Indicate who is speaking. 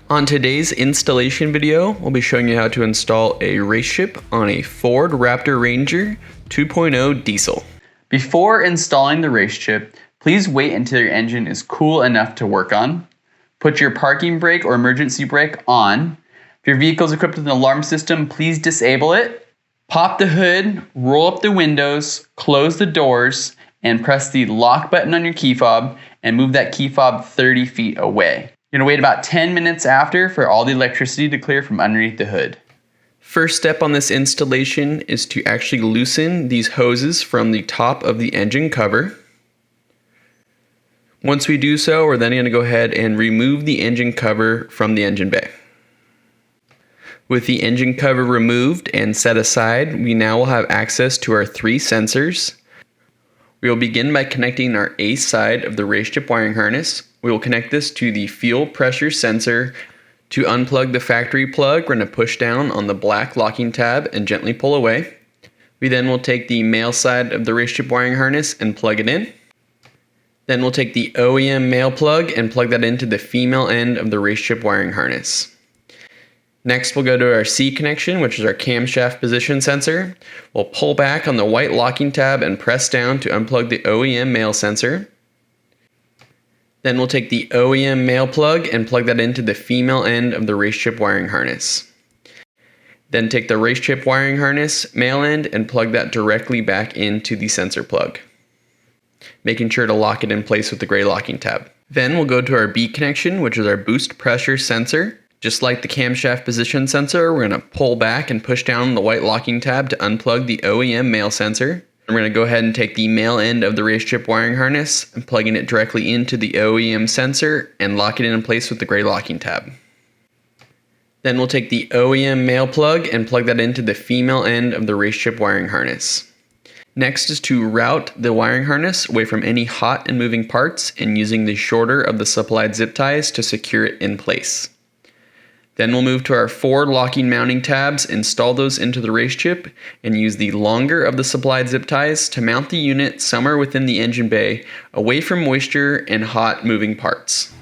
Speaker 1: On today's installation video, we'll be showing you how to install a RaceChip on a Ford Raptor Ranger 2.0 diesel.
Speaker 2: Before installing the RaceChip, please wait until your engine is cool enough to work on. Put your parking brake or emergency brake on. If your vehicle is equipped with an alarm system, please disable it. Pop the hood, roll up the windows, close the doors, and press the lock button on your key fob and move that key fob 30 feet away. You're going to wait about 10 minutes after for all the electricity to clear from underneath the hood.
Speaker 1: First step on this installation is to actually loosen these hoses from the top of the engine cover. Once we do so, we're then going to go ahead and remove the engine cover from the engine bay. With the engine cover removed and set aside, we now will have access to our 3 sensors. We will begin by connecting our A side of the RaceChip wiring harness. We will connect this to the fuel pressure sensor. To unplug the factory plug, we're going to push down on the black locking tab and gently pull away. We then will take the male side of the RaceChip wiring harness and plug it in. Then we'll take the OEM male plug and plug that into the female end of the RaceChip wiring harness. Next, we'll go to our C connection, which is our camshaft position sensor. We'll pull back on the white locking tab and press down to unplug the OEM male sensor. Then we'll take the OEM male plug and plug that into the female end of the RaceChip wiring harness. Then take the RaceChip wiring harness male end and plug that directly back into the sensor plug, making sure to lock it in place with the gray locking tab. Then we'll go to our B connection, which is our boost pressure sensor. Just like the camshaft position sensor, we're going to pull back and push down the white locking tab to unplug the OEM male sensor. We're going to go ahead and take the male end of the RaceChip wiring harness and plugging it directly into the OEM sensor and lock it in place with the gray locking tab. Then we'll take the OEM male plug and plug that into the female end of the RaceChip wiring harness. Next is to route the wiring harness away from any hot and moving parts and using the shorter of the supplied zip ties to secure it in place. Then we'll move to our 4 locking mounting tabs, install those into the RaceChip, and use the longer of the supplied zip ties to mount the unit somewhere within the engine bay, away from moisture and hot moving parts.